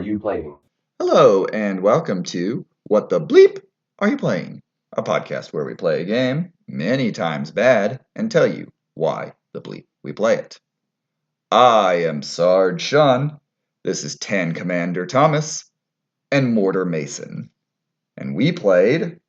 you playing? Hello, and welcome to What the Bleep Are You Playing? A podcast where we play a game, many times bad, and tell you why the bleep we play it. I am Sarge Sean, this is Tan Commander Thomas, and Mortar Mason. And we played...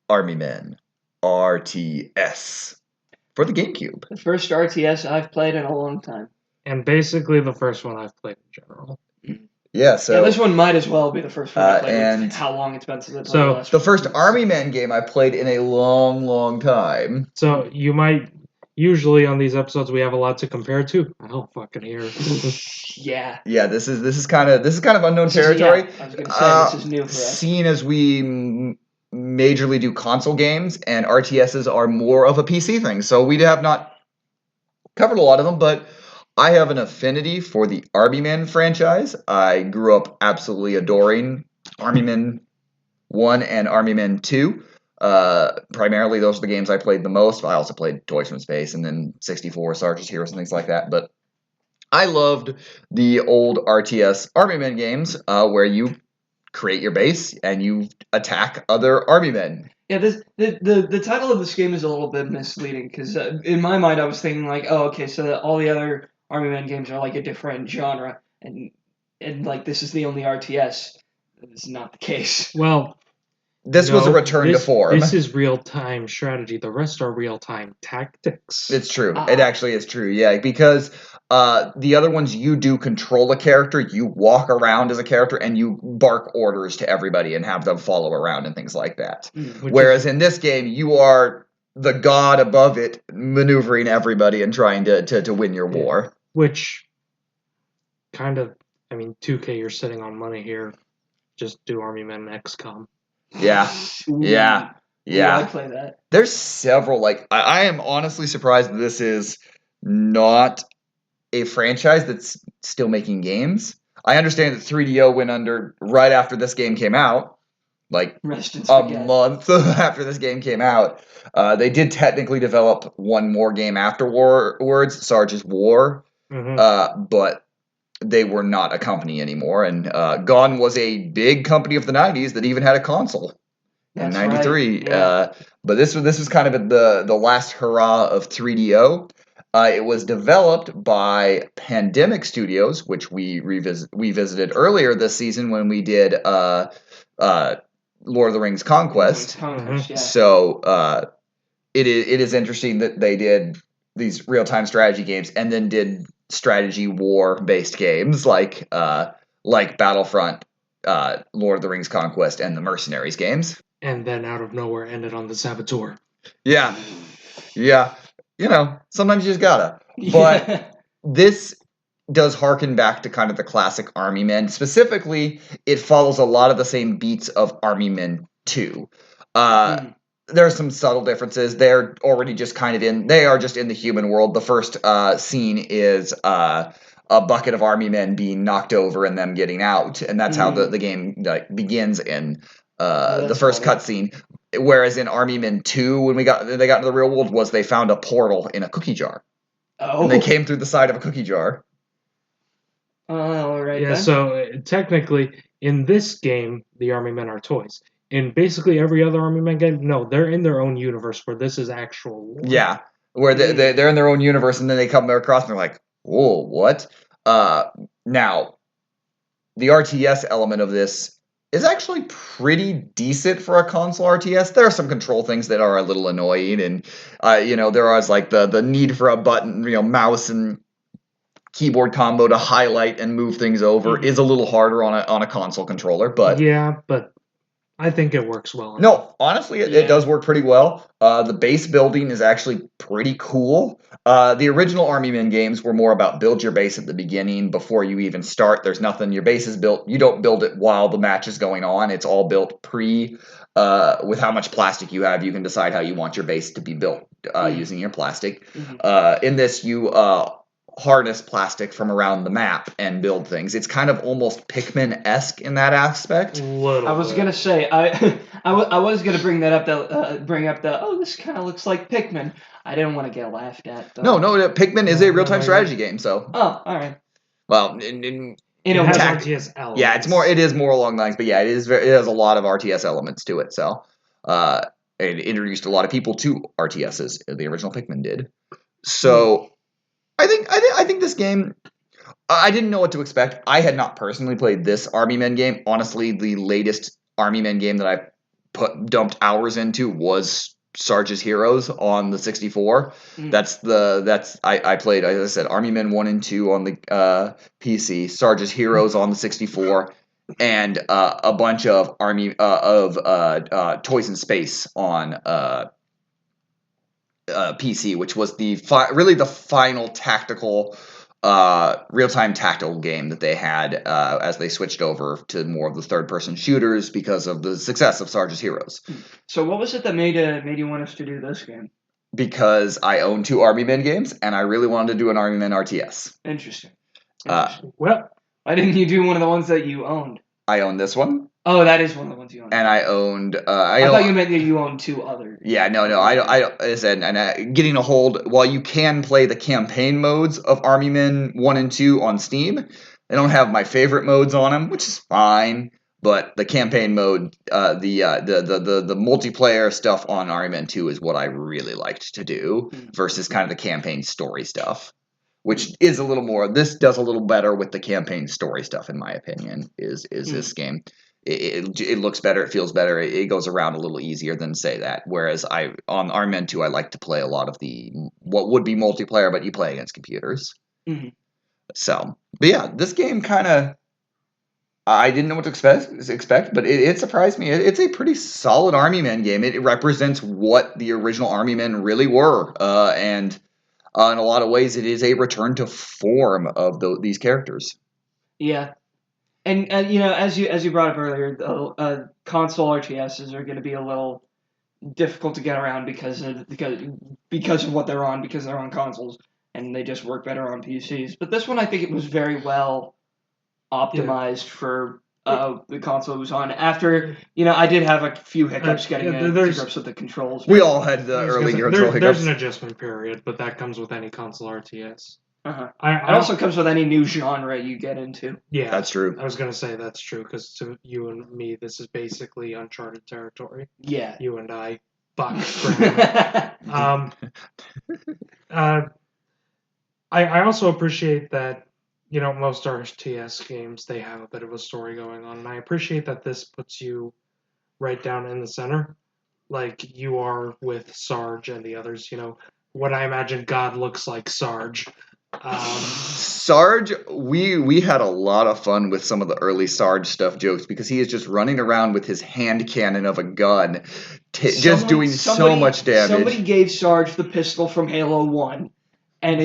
Army Men, RTS, for the GameCube. The first RTS I've played in a long time. And basically the first one I've played in general. Yeah, so... Yeah, this one might as well be the first one I played. and how long it's been since I played so, the last the one. first Army Men game I played in a long time. So you might, usually on these episodes we have a lot to compare to. I don't fucking hear. Yeah. Yeah, this is kind of unknown territory. I was going to say, this is new for us. Seeing as we majorly do console games, and RTSs are more of a PC thing, so we have not covered a lot of them, but I have an affinity for the Army Men franchise. I grew up absolutely adoring Army Men 1 and Army Men 2. Primarily, those are the games I played the most. I also played Toys from Space and then 64, Sarge's Heroes, and things like that, but I loved the old RTS Army Men games where you create your base and you attack other Army Men. Yeah, the title of this game is a little bit misleading, because in my mind I was thinking like, oh, okay, so all the other Army Men games are like a different genre, and like this is the only RTS. This is not the case. Well, This was a return to form. This is real-time strategy. The rest are real-time tactics. It's true. It actually is true, yeah, because the other ones, you do control a character, you walk around as a character, and you bark orders to everybody and have them follow around and things like that. Whereas in this game, you are the god above it, maneuvering everybody and trying to win your war. Which, kind of, 2K, you're sitting on money here. Just do Army Men XCOM. Yeah. Yeah. I play that. There's several, like, I am honestly surprised that this is not a franchise that's still making games. I understand that 3DO went under right after this game came out, like a month after this game came out. They did technically develop one more game afterwards, Sarge's War, but they were not a company anymore. And Gone was a big company of the 90s that even had a console in 93. Right. Yeah. But this was kind of the last hurrah of 3DO. It was developed by Pandemic Studios, which we visited earlier this season when we did Lord of the Rings Conquest. Yeah. So it is interesting that they did these real-time strategy games and then did strategy war-based games like Battlefront, Lord of the Rings Conquest, and the Mercenaries games. And then out of nowhere ended on the Saboteur. Yeah. Sometimes you just gotta. But this does harken back to kind of the classic Army Men. Specifically, it follows a lot of the same beats of Army Men 2. There are some subtle differences. They're already just they are just in the human world. The first scene is a bucket of Army Men being knocked over and them getting out. And that's how the game begins in the first cutscene. Whereas in Army Men 2, when they got into the real world, they found a portal in a cookie jar. Oh. And they came through the side of a cookie jar. All right. Yeah, then. so technically, in this game, the Army Men are toys. In basically every other Army Men game, no, they're in their own universe where this is actual war. Yeah, where they're in their own universe, and then they come across and they're like, whoa, what? Now, the RTS element of this is actually pretty decent for a console RTS. There are some control things that are a little annoying, and there is like the need for a button, mouse and keyboard combo to highlight and move things over is a little harder on a console controller. But yeah, but I think it works well. No, honestly, it does work pretty well. The base building is actually pretty cool. The original Army Men games were more about build your base at the beginning before you even start. There's nothing. Your base is built. You don't build it while the match is going on. It's all built pre. With how much plastic you have, you can decide how you want your base to be built using your plastic. In this, you harness plastic from around the map and build things. It's kind of almost Pikmin-esque in that aspect. I was gonna say I was gonna bring that up. This kind of looks like Pikmin. I didn't want to get laughed at. Though. No, Pikmin is a real-time strategy game. So. Oh, all right. Well, it has RTS elements. Yeah, it is more along the lines, but yeah, it has a lot of RTS elements to it. So, it introduced a lot of people to RTSs. The original Pikmin did. So, I think this game. I didn't know what to expect. I had not personally played this Army Men game. Honestly, the latest Army Men game that I dumped hours into was Sarge's Heroes on the 64. I played, as I said, Army Men 1 and 2 on the PC, Sarge's Heroes on the 64, and a bunch of Toys in Space on PC, which was really the final tactical real-time tactical game that they had as they switched over to more of the third-person shooters because of the success of Sarge's Heroes. So what was it that made you want us to do this game? Because I own 2 Army Men games, and I really wanted to do an Army Men RTS. Interesting. Well, why didn't you do one of the ones that you owned? I own this one. Oh, that is one of the ones you owned. And I owned. I thought you meant that you owned 2 others. Yeah, no. I said, getting a hold. While you can play the campaign modes of Army Men 1 and 2 on Steam, they don't have my favorite modes on them, which is fine. But the campaign mode, the multiplayer stuff on Army Men 2 is what I really liked to do versus kind of the campaign story stuff, which is a little more. This does a little better with the campaign story stuff, in my opinion. Is this game? It looks better. It feels better. It goes around a little easier than say that. Whereas on Army Men 2, I like to play a lot of what would be multiplayer, but you play against computers. Mm-hmm. So, but yeah, this game kind of. I didn't know what to expect, but it surprised me. It's a pretty solid Army Men game. It represents what the original Army Men really were, and in a lot of ways, it is a return to form of these characters. Yeah, and as you brought up earlier, the console RTSs are going to be a little difficult to get around because of what they're on, because they're on consoles and they just work better on PCs. But this one, I think it was very well optimized for the console it was on. After, I did have a few hiccups getting to grips with the controls. We all had the early control hiccups. There's an adjustment period, but that comes with any console RTS. Uh-huh. It also comes with any new genre you get into. Yeah, that's true. I was going to say that's true, because to you and me, this is basically uncharted territory. Yeah. You and I, I also appreciate that, most RTS games, they have a bit of a story going on, and I appreciate that this puts you right down in the center, like you are with Sarge and the others, what I imagine God looks like Sarge. Sarge, we had a lot of fun with some of the early Sarge stuff jokes, because he is just running around with his hand cannon of a gun, just doing so much damage. Somebody gave Sarge the pistol from Halo 1, and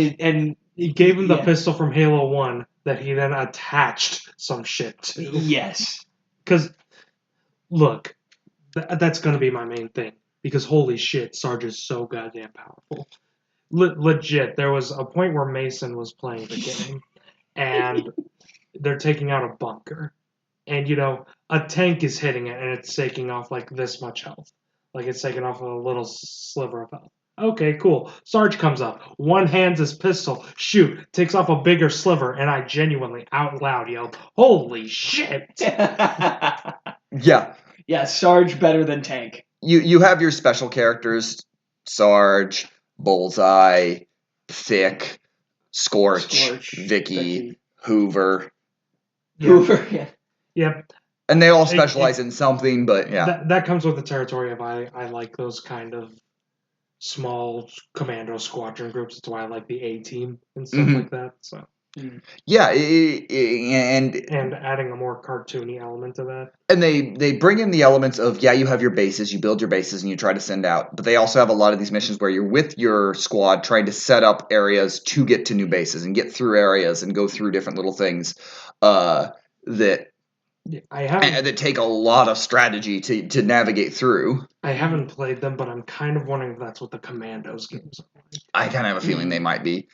he gave him the pistol from Halo 1 that he then attached some shit to. Yes. Because, look, that's going to be my main thing, because holy shit, Sarge is so goddamn powerful. Legit, there was a point where Mason was playing the game, and they're taking out a bunker, and a tank is hitting it, and it's taking off like this much health, like it's taking off a little sliver of health. Okay, cool. Sarge comes up, one hands his pistol, shoot, takes off a bigger sliver, and I genuinely out loud yelled, "Holy shit!" Yeah. Yeah, Sarge better than Tank. You have your special characters, Sarge, Bullseye, Thick, Scorch, Vicky, Hoover. Yeah. Hoover, yeah. Yep. And they all specialize in something, but yeah. That comes with the territory of I like those kind of small commando squadron groups. That's why I like the A-Team and stuff like that. So Yeah, and and adding a more cartoony element to that. And they bring in the elements of, yeah, you have your bases, you build your bases, and you try to send out. But they also have a lot of these missions where you're with your squad trying to set up areas to get to new bases and get through areas and go through different little things that that take a lot of strategy to navigate through. I haven't played them, but I'm kind of wondering if that's what the Commandos games are like. I kind of have a feeling they might be.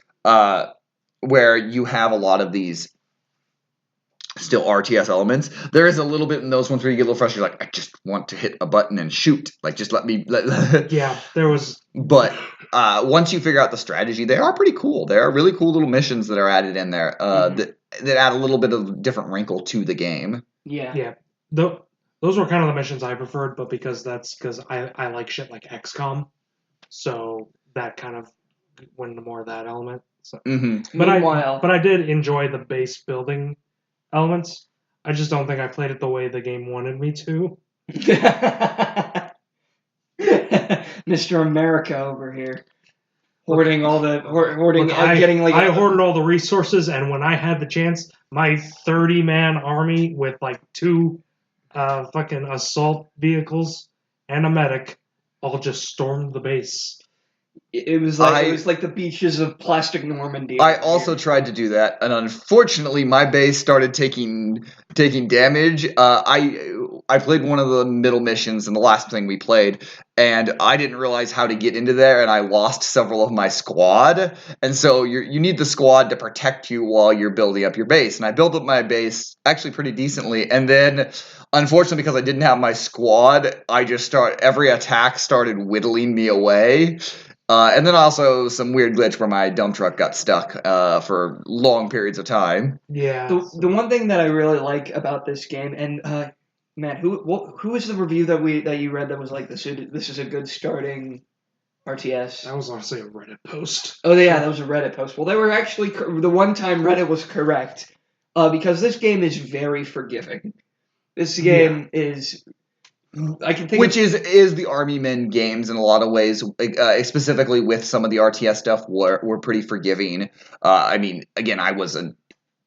Where you have a lot of these still RTS elements. There is a little bit in those ones where you get a little frustrated, like, I just want to hit a button and shoot. Like, just let me... Yeah, there was... But once you figure out the strategy, they are pretty cool. There are really cool little missions that are added in there that add a little bit of different wrinkle to the game. Yeah. Those were kind of the missions I preferred, but because I like shit like XCOM, so that kind of went into more of that element. So. But I did enjoy the base building elements. I just don't think I played it the way the game wanted me to. Mr. America over here. Hoarding all the I hoarded all the resources, and when I had the chance, my 30-man army with like 2 fucking assault vehicles and a medic all just stormed the base. It was like the beaches of plastic Normandy. I also tried to do that, and unfortunately, my base started taking damage. I played one of the middle missions in the last thing we played, and I didn't realize how to get into there, and I lost several of my squad. And so you need the squad to protect you while you're building up your base. And I built up my base actually pretty decently, and then unfortunately, because I didn't have my squad, every attack started whittling me away. And then also some weird glitch where my dump truck got stuck for long periods of time. Yeah. The one thing that I really like about this game, and man, who was the review that you read that was like this is a good starting RTS? That was honestly a Reddit post. Oh yeah, that was a Reddit post. Well, they were actually the one time Reddit was correct because this game is very forgiving. This game is. I can think Which is the Army Men games in a lot of ways, specifically with some of the RTS stuff were pretty forgiving. I mean, again, I was a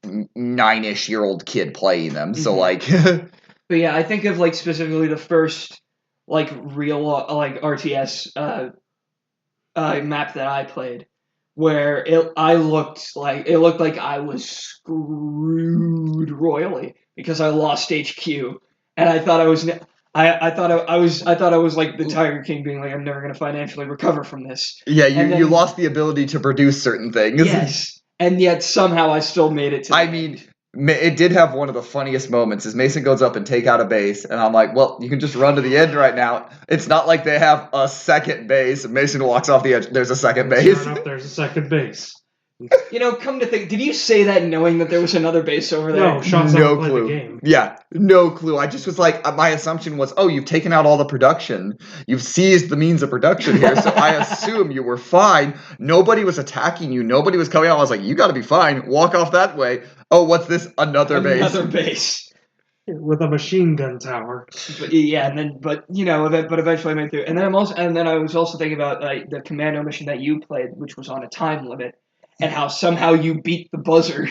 9-ish-year-old kid playing them, so like. But yeah, I think of like specifically the first like real like RTS map that I played, where it looked like I was screwed royally because I lost HQ, and I thought I was. I thought I was like the Tiger King being like, I'm never going to financially recover from this. Yeah, you lost the ability to produce certain things. Yes, and yet somehow I still made it to I mean, it did have one of the funniest moments is Mason goes up and take out a base, and I'm like, well, you can just run to the edge right now. It's not like they have a second base. And Mason walks off the edge, there's a second base. Sure enough, there's a second base. You know, come to think, did you say that knowing that there was another base over there? No, Sean's no not clue. The game. Yeah, no clue. I just was like, my assumption was, oh, you've taken out all the production. You've seized the means of production here, so I assume you were fine. Nobody was attacking you. Nobody was coming out. I was like, you got to be fine. Walk off that way. Oh, what's this? Another base. Another base. With a machine gun tower. But eventually I made it through. And then I was also thinking about the commando mission that you played, which was on a time limit. And how somehow you beat the buzzer.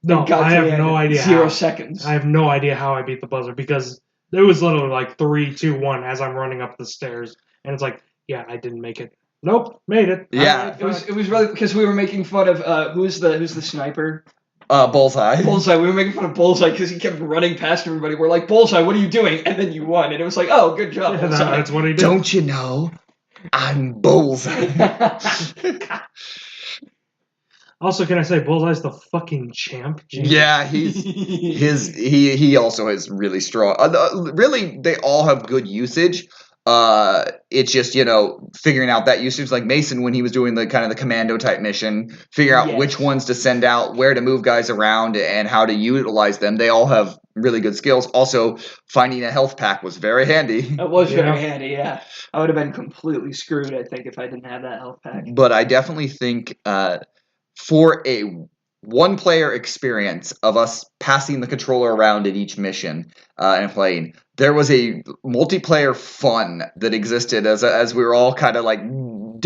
No, I have no idea. 0 seconds. I have no idea how I beat the buzzer because it was literally like 3, 2, 1 as I'm running up the stairs, and it's like, yeah, I didn't make it. Nope, made it. Yeah, it was really because we were making fun of who's the sniper. Bullseye. Bullseye. We were making fun of Bullseye because he kept running past everybody. We're like, Bullseye, what are you doing? And then you won, and it was like, oh, good job. Yeah, that's what he did. Don't you know? I'm Bullseye. Also, can I say Bullseye's the fucking champ? Jesus. Yeah, he also is really strong. Really, they all have good usage. It's just, figuring out that usage, like Mason when he was doing the kind of the commando type mission, figure out which ones to send out, where to move guys around, and how to utilize them. They all have really good skills. Also, finding a health pack was very handy. It was very handy, yeah. I would have been completely screwed, I think, if I didn't have that health pack. But I definitely think for a one-player experience of us passing the controller around at each mission and playing, there was a multiplayer fun that existed as we were all kind of like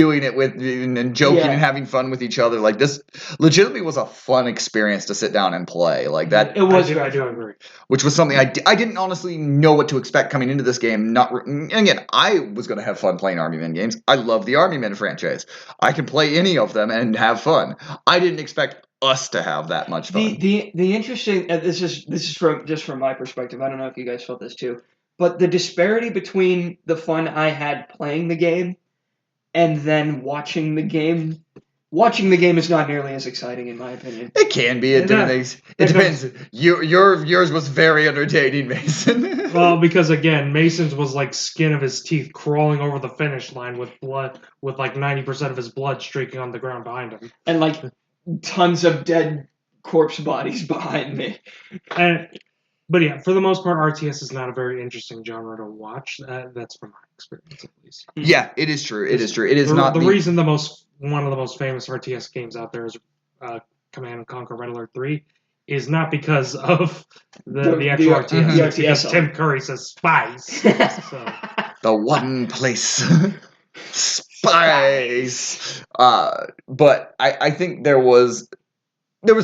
doing it with and joking Yeah. and having fun with each other. Like this, legitimately was a fun experience to sit down and play. Like that, It was I very do fun. agree. which was something I didn't honestly know what to expect coming into this game. And again, I was going to have fun playing Army Men games. I love the Army Men franchise. I can play any of them and have fun. I didn't expect us to have that much fun. The interesting this is from my perspective. I don't know if you guys felt this too, but the disparity between the fun I had playing the game and then watching the game. Watching the game is not nearly as exciting, in my opinion. It can be at different things. It depends. Yours was very entertaining, Mason. Well, because again, Mason's was like skin of his teeth crawling over the finish line with blood, with like 90% of his blood streaking on the ground behind him. And like tons of dead corpse bodies behind me. But yeah, for the most part, RTS is not a very interesting genre to watch. That's from my experience, at least. Yeah, it is true. It is true. It is not the reason one of the most famous RTS games out there is Command and Conquer Red Alert 3 is not because of the actual RTS. It's because Tim Curry says spice. So. The one place. Spice. But I think there was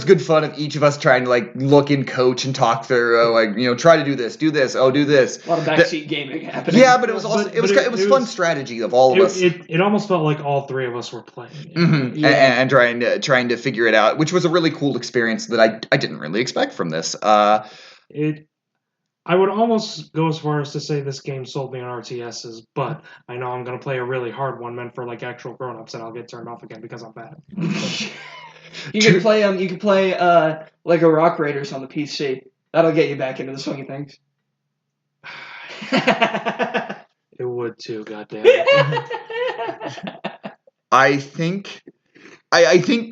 good fun of each of us trying to like look and coach and talk through, try to do this, do this, do this. A lot of backseat gaming happening. Yeah, but it was also it was fun strategy of all of us. It almost felt like all three of us were playing. Mm-hmm. Yeah. And trying to figure it out, which was a really cool experience that I didn't really expect from this. I would almost go as far as to say this game sold me on RTSs, but I know I'm going to play a really hard one meant for like actual grown-ups, and I'll get turned off again because I'm bad. You can play Lego Rock Raiders on the PC. That'll get you back into the swing of things. It would too, goddamn. I think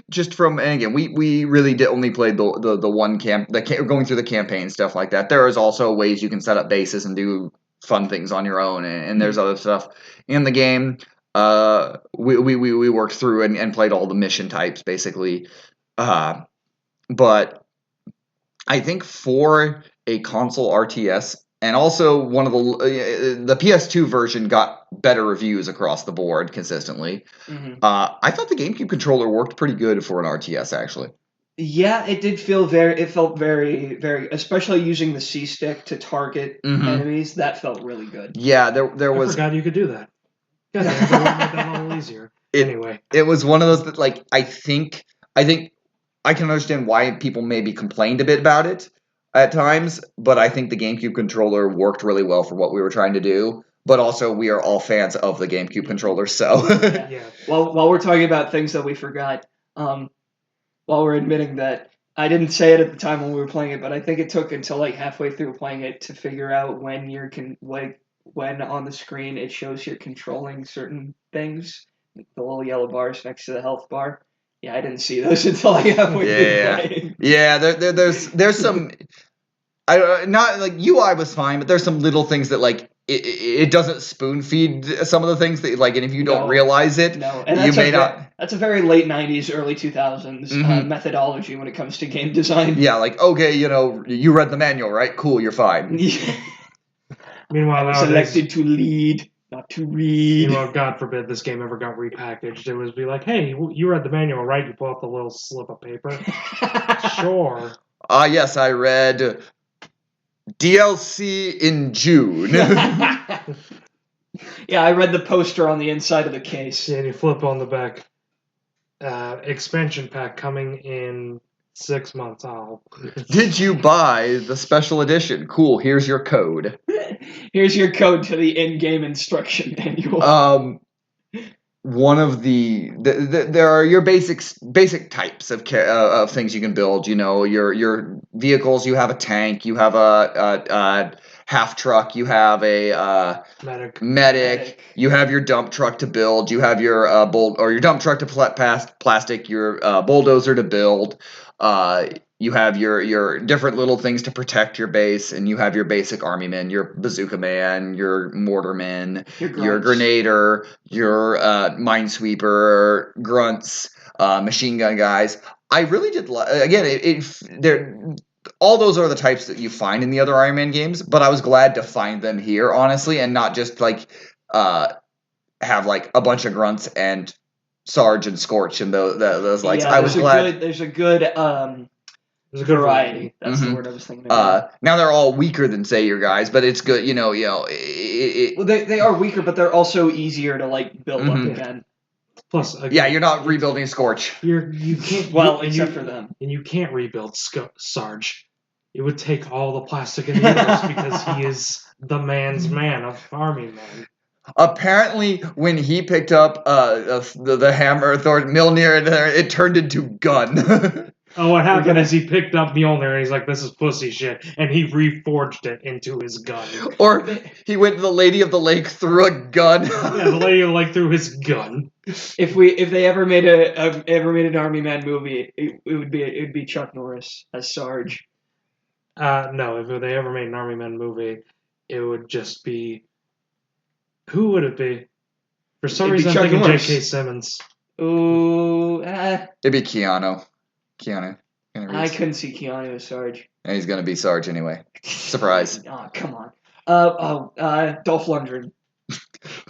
just from, and again, we really did only play the one going through the campaign stuff like that. There is also ways you can set up bases and do fun things on your own, and there's other stuff in the game. We worked through and played all the mission types basically, but I think for a console RTS. And also, one of the PS2 version got better reviews across the board consistently. Mm-hmm. I thought the GameCube controller worked pretty good for an RTS, actually. Yeah, it did feel it felt very, very, especially using the C stick to target enemies. That felt really good. Yeah, there was. I forgot you could do that. God damn, that would make that a little easier. Anyway, it was one of those that, like, I think I can understand why people maybe complained a bit about it at times, but I think the GameCube controller worked really well for what we were trying to do. But also, we are all fans of the GameCube controller, so... Yeah. While we're talking about things that we forgot, while we're admitting that, I didn't say it at the time when we were playing it, but I think it took until like halfway through playing it to figure out when when on the screen it shows you're controlling certain things, like the little yellow bars next to the health bar. Yeah, I didn't see those until like halfway through playing. Yeah, there's some... not like UI was fine, but there's some little things that like it doesn't spoon feed some of the things that like, and if you don't realize it, and you may not. That's a very late '90s, early 2000s methodology when it comes to game design. Yeah, like okay, you read the manual, right? Cool, you're fine. Meanwhile, selected to lead, not to read. Meanwhile, God forbid this game ever got repackaged. It would be like, hey, you read the manual, right? You pull out the little slip of paper. Sure. Yes, I read DLC in June. Yeah, I read the poster on the inside of the case. Yeah, and you flip on the back. Expansion pack coming in 6 months. Oh. Did you buy the special edition? Cool, here's your code. Here's your code to the in-game instruction manual. One of there are your basic types of things you can build. Your vehicles. You have a tank. You have a half truck. You have a medic. You have your dump truck to build. You have your your dump truck to plastic. Your bulldozer to build. You have your different little things to protect your base, and you have your basic army men, your bazooka man, your mortar men, your grenader, your minesweeper, grunts, machine gun guys. I really did all those are the types that you find in the other Iron Man games, but I was glad to find them here, honestly, and not just like have like a bunch of grunts and Sarge and Scorch and those likes. I was glad. There's a good There's a good variety. That's the Mhm. word I was thinking about. Now they're all weaker than say your guys, but it's good. Well, they are weaker, but they're also easier to like build up Mhm. again. Plus, again, yeah, you're not rebuilding Scorch. you can't. Well, and except you, for them. and you can't rebuild Sarge. It would take all the plastic in the universe because he is the man's man of army men. Apparently, when he picked up the hammer, Mjolnir, it turned into gun. Oh, what happened is he picked up Mjolnir and he's like, "This is pussy shit," and he reforged it into his gun. Or he went to the Lady of the Lake, threw a gun. Yeah, the lady like threw his gun. If they ever made an Army Man movie, it would be Chuck Norris as Sarge. No, if they ever made an Army Men movie, it would just be. Who would it be? For some It'd be reason, I'm Chuck thinking Norris. J.K. Simmons. Ooh, It'd be Keanu. Keanu I couldn't see Keanu as Sarge. And he's gonna be Sarge anyway. Surprise. Oh, come on. Dolph Lundgren.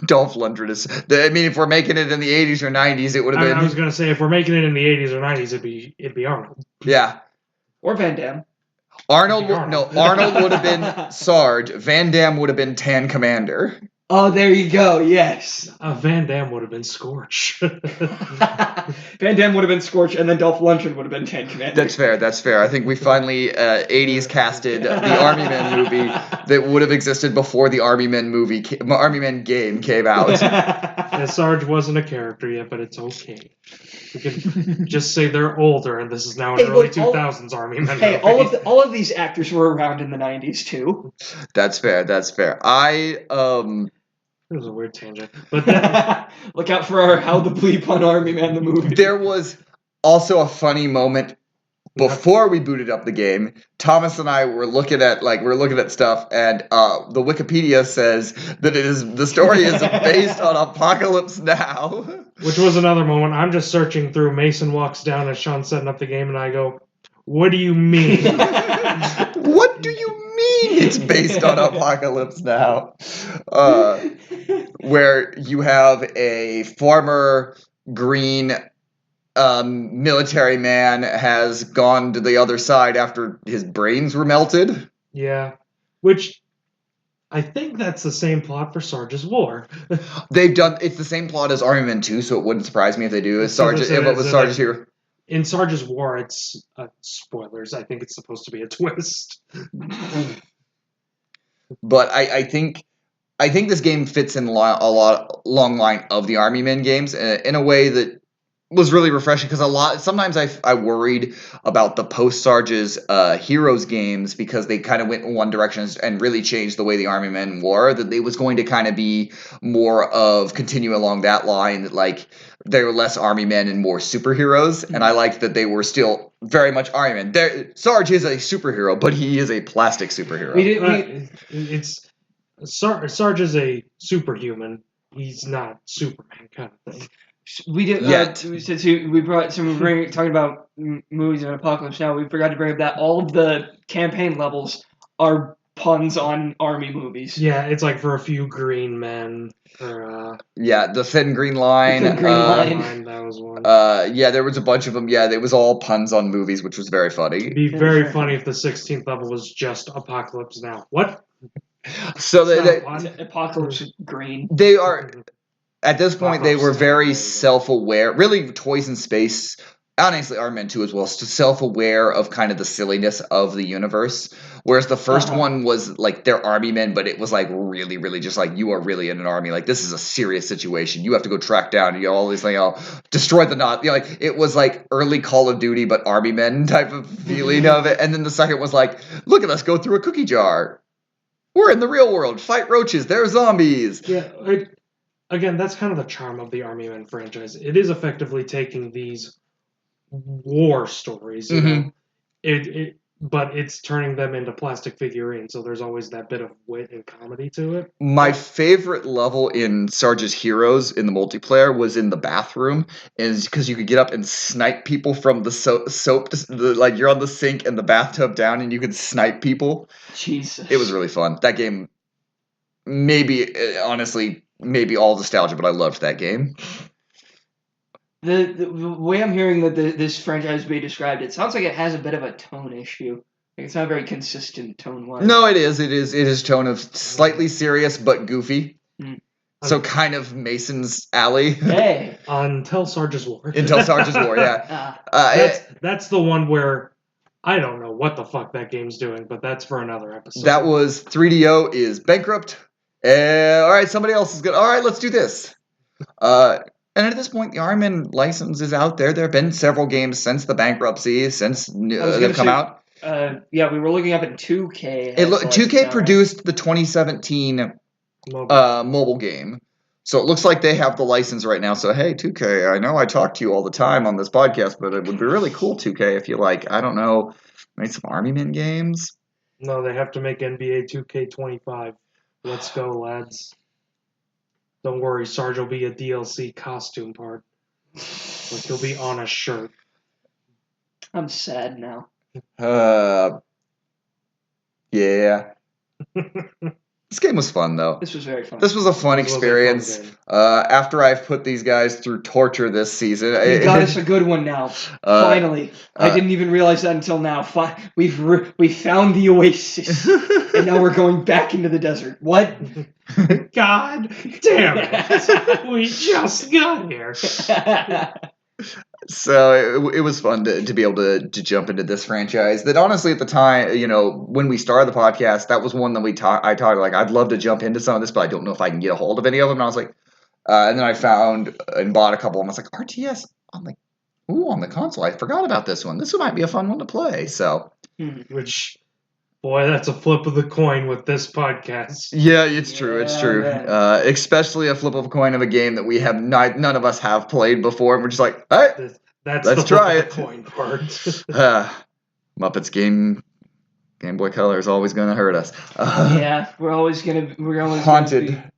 Dolph Lundgren is. I mean, if we're making it in the 80s or 90s, it would have been. I was gonna say if we're making it in the 80s or 90s, it'd be Arnold. Yeah. Or Van Damme. Arnold would have been Sarge. Van Damme would have been Tan Commander. Oh, there you go. Yes. Van Damme would have been Scorch. Van Damme would have been Scorch, and then Dolph Lundgren would have been Tank Commander. That's fair. I think we finally 80s casted the Army Men movie that would have existed before the Army Men game came out. Yeah, Sarge wasn't a character yet, but it's okay. We can just say they're older, and this is now an early 2000s Army Men Hey, movie. all of these actors were around in the 90s too. That's fair. It was a weird tangent, but then, Look out for our How the Bleep on Army Man the movie. There was also a funny moment before we booted up the game. Thomas and I were looking at stuff, and the Wikipedia says that the story is based on Apocalypse Now. which was another moment. I'm just searching through. Mason walks down as Sean's setting up the game, and I go, "What do you mean?" What do you mean it's based on Apocalypse Now? Where you have a former green military man has gone to the other side after his brains were melted. Yeah, which I think that's the same plot for Sarge's War. It's the same plot as Army Men 2, so it wouldn't surprise me if they do. With Sarge's here. In Sarge's War, it's spoilers. I think it's supposed to be a twist. But I think this game fits in a long line of the Army Men games in a way that was really refreshing, because sometimes I worried about the post Sarge's Heroes games, because they kind of went in one direction and really changed the way the Army Men were, that they was going to kind of be more of continue along that line, that like they were less Army Men and more superheroes, and I liked that they were still very much Army Men. Sarge is a superhero, but he is a plastic superhero. Sarge is a superhuman. He's not Superman kind of thing. We did. Since we were talking about movies of an Apocalypse Now, we forgot to bring up that all of the campaign levels are puns on army movies. Yeah, it's like for a few green men. Or, the Thin Green Line. The Thin Green Line. That was one. There was a bunch of them. Yeah, it was all puns on movies, which was very funny. It'd be very funny if the 16th level was just Apocalypse Now. What? So Apocalypse Green. They are. At this point, they were very self-aware. Really, Toys in Space, honestly, Army Men 2 as well, self-aware of kind of the silliness of the universe. Whereas the first one was like they're army men, but it was like really, really just like you are really in an army. Like this is a serious situation. You have to go track down, all these things, destroy the Nazi. Like it was like early Call of Duty, but army men type of feeling of it. And then the second was like, look at us go through a cookie jar. We're in the real world. Fight roaches. They're zombies. Yeah. Again, that's kind of the charm of the Army Men franchise. It is effectively taking these war stories, you know, but it's turning them into plastic figurines, so there's always that bit of wit and comedy to it. My favorite level in Sarge's Heroes in the multiplayer was in the bathroom, is because you could get up and snipe people from the soap, like you're on the sink and the bathtub down, and you could snipe people. Jesus. It was really fun. That game, maybe, honestly, maybe all nostalgia, but I loved that game. The way I'm hearing that this franchise being described, it sounds like it has a bit of a tone issue. Like it's not very consistent tone-wise. No, it is. It is tone of slightly serious but goofy. Mm. So kind of Mason's Alley. Hey. Until Sarge's War. Until Sarge's War, yeah. That's the one where I don't know what the fuck that game's doing, but that's for another episode. That was 3DO is bankrupt. All right, somebody else is good. All right, let's do this. And at this point, the Iron Man license is out there. There have been several games since the bankruptcy, since they've come out. Yeah, we were looking up at 2K. 2K produced the 2017 mobile game. So it looks like they have the license right now. So, hey, 2K, I know I talk to you all the time on this podcast, but it would be really cool, 2K, if you I don't know, make some Army Men games. No, they have to make NBA 2K25. Let's go, lads. Don't worry, Sarge will be a DLC costume part. Like, he'll be on a shirt. I'm sad now. Yeah. This game was fun, though. This was very fun. This was a fun experience. After I've put these guys through torture this season. You got us a good one now. Finally. I didn't even realize that until now. We found the oasis. And now we're going back into the desert. What? God damn it. We just got here. So it was fun to be able to jump into this franchise that honestly at the time, when we started the podcast, that was one that I talked like, I'd love to jump into some of this, but I don't know if I can get a hold of any of them. And I was like, and then I found and bought a couple of them. I was like, RTS on the console. I forgot about this one. This one might be a fun one to play. So, which, boy, that's a flip of the coin with this podcast. Yeah, it's true. It's true. Especially a flip of a coin of a game that we have none of us have played before, and we're just like, all right, let's try it. Coin part. Muppets Game Boy Color is always going to hurt us. Yeah, we're always haunted.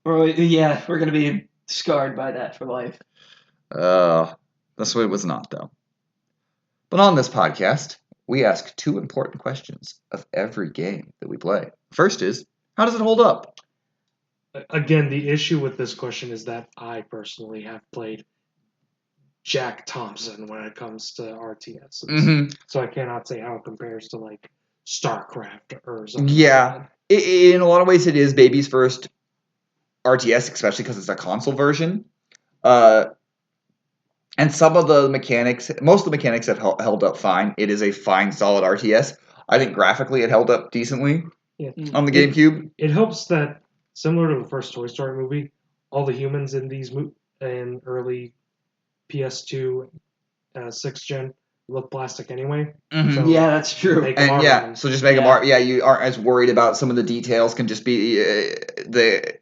We're going to be scarred by that for life. That's what it was not, though. But on this podcast, we ask two important questions of every game that we play. First is, how does it hold up? Again, the issue with this question is that I personally have played Jack Thompson when it comes to RTS. Mm-hmm. So I cannot say how it compares to StarCraft or something. Yeah. In a lot of ways, it is baby's first RTS, especially because it's a console version. And some of the mechanics, most of the mechanics have held up fine. It is a fine, solid RTS. I think graphically it held up decently on the GameCube. It helps that, similar to the first Toy Story movie, all the humans in these in early PS2, 6th gen, look plastic anyway. Mm-hmm. So that's true. So just make them art. Yeah, you aren't as worried about some of the details. Can just be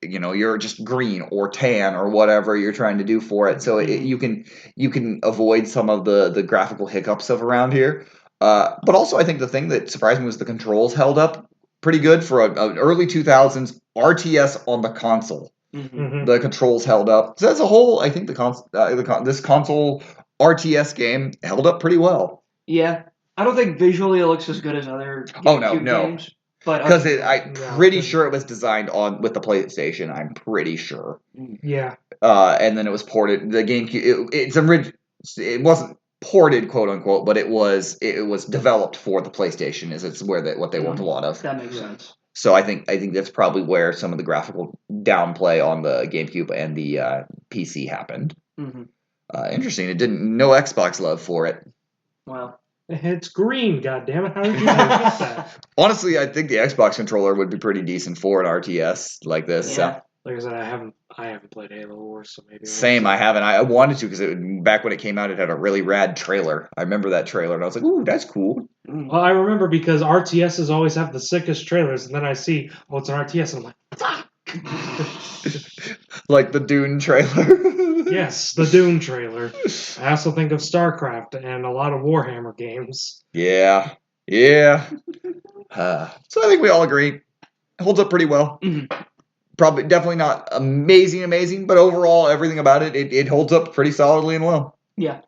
you're just green or tan or whatever you're trying to do for it. So you can avoid some of the graphical hiccups of around here. But also, I think the thing that surprised me was the controls held up pretty good for an early 2000s RTS on the console. Mm-hmm. The controls held up. So as a whole, I think this console RTS game held up pretty well. Yeah, I don't think visually it looks as good as other games. But because I'm pretty sure it was designed with the PlayStation. I'm pretty sure. Yeah. And then it was ported. The GameCube. It wasn't ported, quote unquote, but it was developed for the PlayStation. It's what they worked a lot of. That makes sense. So I think that's probably where some of the graphical downplay on the GameCube and the PC happened. Mm-hmm. Interesting. It didn't. No Xbox love for it. Wow. It's green. Goddammit! How did you not get that? Honestly, I think the Xbox controller would be pretty decent for an RTS like this. Yeah. Like I said, I haven't played Halo Wars, so maybe. Same. I haven't. I wanted to because back when it came out, it had a really rad trailer. I remember that trailer, and I was like, "Ooh, that's cool." Well, I remember because RTSs always have the sickest trailers, and then I see, it's an RTS, and I'm like, fuck! Like the Dune trailer. Yes, the Dune trailer. I also think of StarCraft and a lot of Warhammer games. Yeah. So I think we all agree. It holds up pretty well. Mm-hmm. Probably, definitely not amazing, but overall, everything about it holds up pretty solidly and well. Yeah.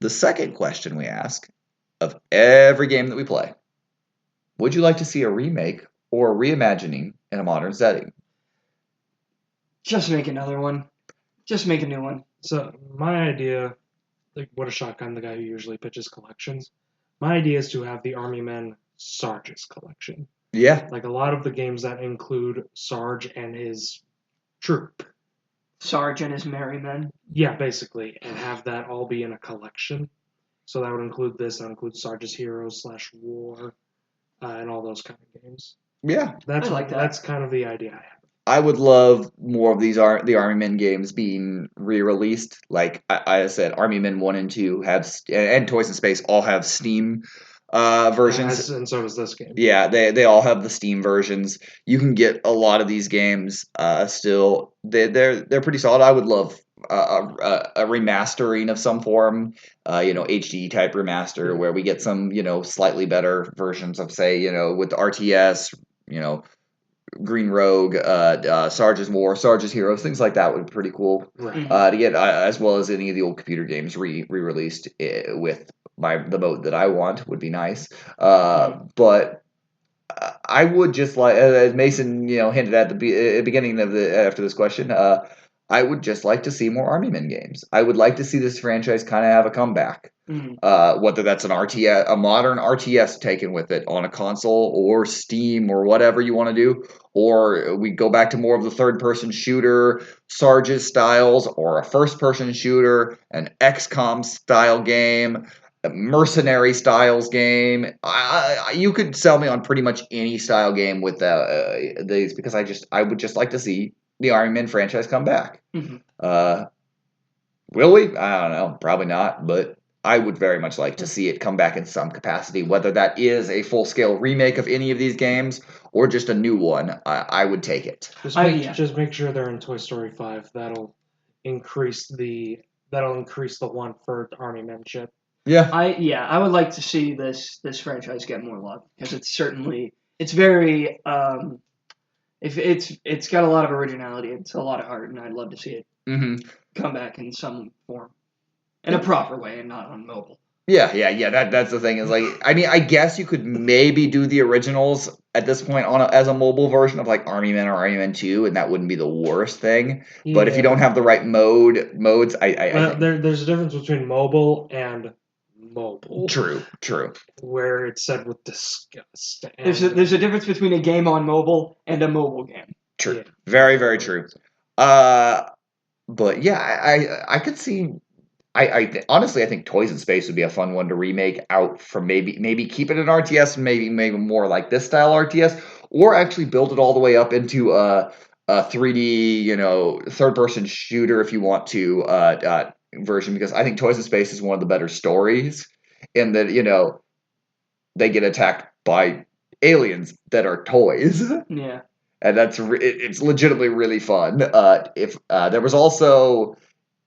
The second question we ask of every game that we play: would you like to see a remake or a reimagining in a modern setting? Just make another one. Just make a new one. So my idea, like what a shotgun, the guy who usually pitches collections. My idea is to have the Army Men Sarge's collection. Yeah. Like a lot of the games that include Sarge and his troop. Sarge and his merry men. Yeah, basically, and have that all be in a collection. So that would include this. That would include Sarge's Heroes /War, and all those kind of games. Yeah. I like that. That's kind of the idea I have. I would love more of these the Army Men games being re-released. Like I said, Army Men 1 and 2 have, and Toys in Space all have Steam versions. And so does this game. Yeah, they all have the Steam versions. You can get a lot of these games still. They're pretty solid. I would love a remastering of some form, HD type remaster where we get some, slightly better versions of, say, with the RTS, Green Rogue, Sarge's War, Sarge's Heroes, things like that would be pretty cool Right. to get, as well as any of the old computer games re-released with the mode that I want would be nice. But I would just like, as Mason, hinted at the beginning of after this question, I would just like to see more Army Men games. I would like to see this franchise kind of have a comeback. Whether that's an RTS, a modern RTS taken with it on a console or Steam or whatever you want to do, or we go back to more of the third-person shooter, Sarge's styles, or a first-person shooter, an XCOM style game, a mercenary styles game. You could sell me on pretty much any style game with these, because I would just like to see the Iron Man franchise come back. Will we? I don't know. Probably not, but I would very much like to see it come back in some capacity, whether that is a full-scale remake of any of these games or just a new one. I would take it. Just make sure they're in Toy Story 5. That'll increase the one for Army Men ship. Yeah. I would like to see this franchise get more love, because it's very it's got a lot of originality. It's a lot of heart, and I'd love to see it come back in some form, in a proper way, and not on mobile. Yeah. That's the thing. Is like, I mean, I guess you could maybe do the originals at this point as a mobile version of like Army Men or Army Men 2, and that wouldn't be the worst thing. Yeah. But if you don't have the right modes, there's a difference between mobile and mobile. True. Where it's said with disgust. There's a difference between a game on mobile and a mobile game. True. Yeah. Very, very true. But yeah, I could see. Honestly, I think Toys in Space would be a fun one to remake out from maybe keep it an RTS, maybe more like this style RTS, or actually build it all the way up into a 3D, third-person shooter if you want to version, because I think Toys in Space is one of the better stories in that, they get attacked by aliens that are toys. Yeah. And it's legitimately really fun. If there was also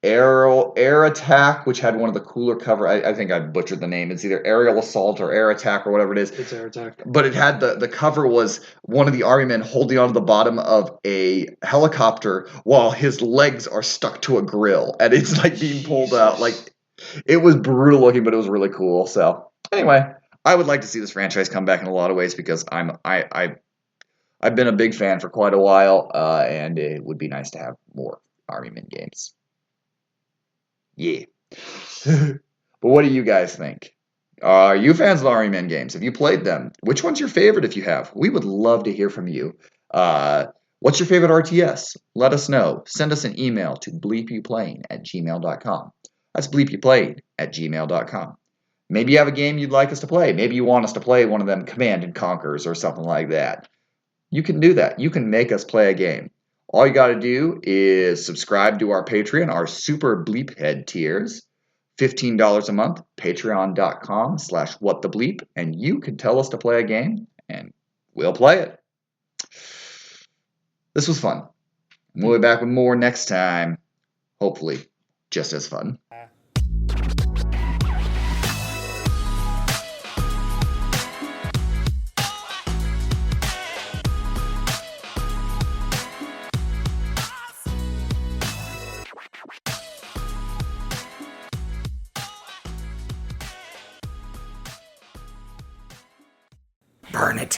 Air Attack, which had one of the cooler cover. I think I butchered the name. It's either Aerial Assault or Air Attack or whatever it is. It's Air Attack. But it had the cover was one of the Army Men holding onto the bottom of a helicopter while his legs are stuck to a grill, and it's like being pulled out. Like, it was brutal looking, but it was really cool. So anyway, I would like to see this franchise come back in a lot of ways, because I've been a big fan for quite a while, and it would be nice to have more Army Men games. Yeah. But what do you guys think? Are you fans of Army Men games? Have you played them? Which one's your favorite if you have? We would love to hear from you. What's your favorite RTS? Let us know. Send us an email to bleepyouplaying@gmail.com. That's bleepyouplaying@gmail.com. Maybe you have a game you'd like us to play. Maybe you want us to play one of them Command and Conquers or something like that. You can do that. You can make us play a game. All you got to do is subscribe to our Patreon, our super bleephead tiers. $15 a month, patreon.com/whatthebleep, and you can tell us to play a game, and we'll play it. This was fun. We'll be back with more next time. Hopefully, just as fun. Burn it.